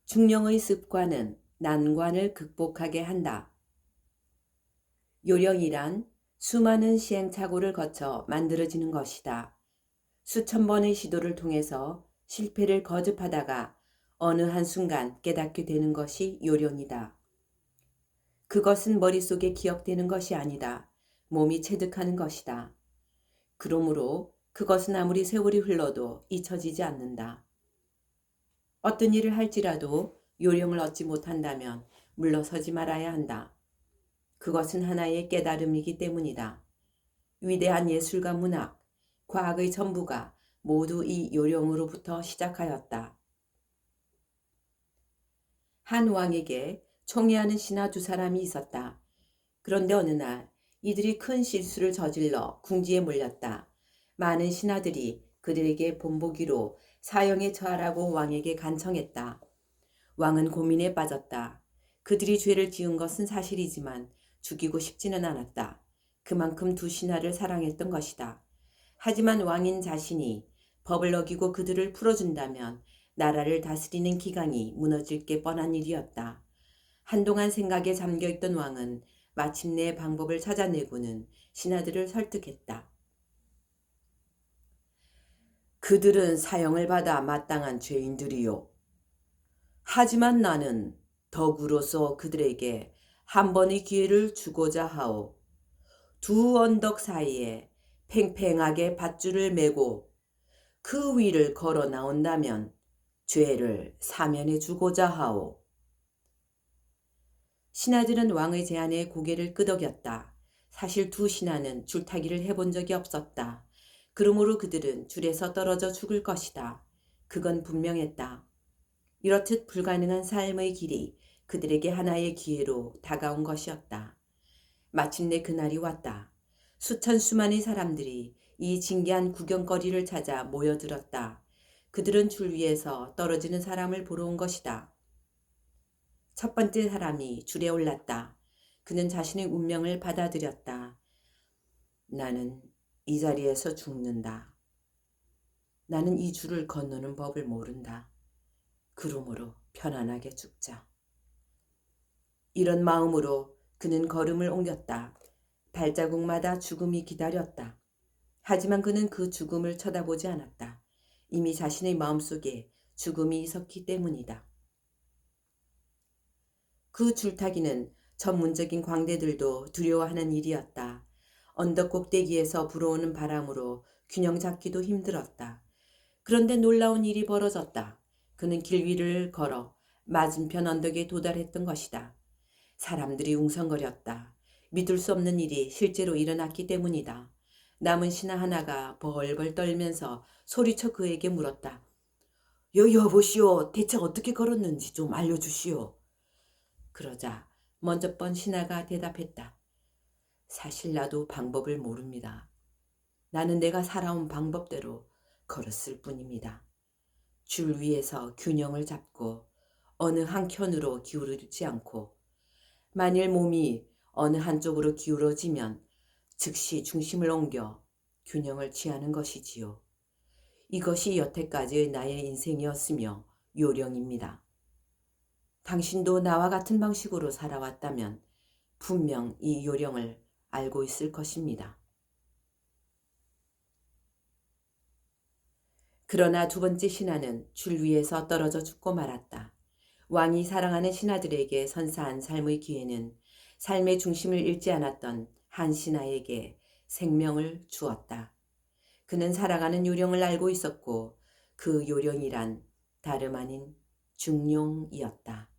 중령의 습관은 난관을 극복하게 한다. 요령이란 수많은 시행착오를 거쳐 만들어지는 것이다. 수천 번의 시도를 통해서 실패를 거듭하다가 어느 한순간 깨닫게 되는 것이 요령이다. 그것은 머릿속에 기억되는 것이 아니다. 몸이 체득하는 것이다. 그러므로 그것은 아무리 세월이 흘러도 잊혀지지 않는다. 어떤 일을 할지라도 요령을 얻지 못한다면 물러서지 말아야 한다. 그것은 하나의 깨달음이기 때문이다. 위대한 예술과 문학, 과학의 전부가 모두 이 요령으로부터 시작하였다. 한 왕에게 총애하는 신하 두 사람이 있었다. 그런데 어느 날 이들이 큰 실수를 저질러 궁지에 몰렸다. 많은 신하들이 그들에게 본보기로 사형에 처하라고 왕에게 간청했다. 왕은 고민에 빠졌다. 그들이 죄를 지은 것은 사실이지만 죽이고 싶지는 않았다. 그만큼 두 신하를 사랑했던 것이다. 하지만 왕인 자신이 법을 어기고 그들을 풀어준다면 나라를 다스리는 기강이 무너질 게 뻔한 일이었다. 한동안 생각에 잠겨있던 왕은 마침내 방법을 찾아내고는 신하들을 설득했다. 그들은 사형을 받아 마땅한 죄인들이요. 하지만 나는 덕으로서 그들에게 한 번의 기회를 주고자 하오. 두 언덕 사이에 팽팽하게 밧줄을 메고 그 위를 걸어 나온다면 죄를 사면해 주고자 하오. 신하들은 왕의 제안에 고개를 끄덕였다. 사실 두 신하는 줄타기를 해본 적이 없었다. 그러므로 그들은 줄에서 떨어져 죽을 것이다. 그건 분명했다. 이렇듯 불가능한 삶의 길이 그들에게 하나의 기회로 다가온 것이었다. 마침내 그날이 왔다. 수천수만의 사람들이 이 진귀한 구경거리를 찾아 모여들었다. 그들은 줄 위에서 떨어지는 사람을 보러 온 것이다. 첫 번째 사람이 줄에 올랐다. 그는 자신의 운명을 받아들였다. 나는 이 자리에서 죽는다. 나는 이 줄을 건너는 법을 모른다. 그러므로 편안하게 죽자. 이런 마음으로 그는 걸음을 옮겼다. 발자국마다 죽음이 기다렸다. 하지만 그는 그 죽음을 쳐다보지 않았다. 이미 자신의 마음속에 죽음이 있었기 때문이다. 그 줄타기는 전문적인 광대들도 두려워하는 일이었다. 언덕 꼭대기에서 불어오는 바람으로 균형 잡기도 힘들었다. 그런데 놀라운 일이 벌어졌다. 그는 길 위를 걸어 맞은편 언덕에 도달했던 것이다. 사람들이 웅성거렸다. 믿을 수 없는 일이 실제로 일어났기 때문이다. 남은 신하 하나가 벌벌 떨면서 소리쳐 그에게 물었다. 여보시오, 대체 어떻게 걸었는지 좀 알려주시오. 그러자 먼저 번 신하가 대답했다. 사실 나도 방법을 모릅니다. 나는 내가 살아온 방법대로 걸었을 뿐입니다. 줄 위에서 균형을 잡고 어느 한켠으로 기울이지 않고 만일 몸이 어느 한쪽으로 기울어지면 즉시 중심을 옮겨 균형을 취하는 것이지요. 이것이 여태까지의 나의 인생이었으며 요령입니다. 당신도 나와 같은 방식으로 살아왔다면 분명 이 요령을 알고 있을 것입니다. 그러나 두 번째 신하는 줄 위에서 떨어져 죽고 말았다. 왕이 사랑하는 신하들에게 선사한 삶의 기회는 삶의 중심을 잃지 않았던 한 신하에게 생명을 주었다. 그는 살아가는 요령을 알고 있었고 그 요령이란 다름 아닌 중용이었다.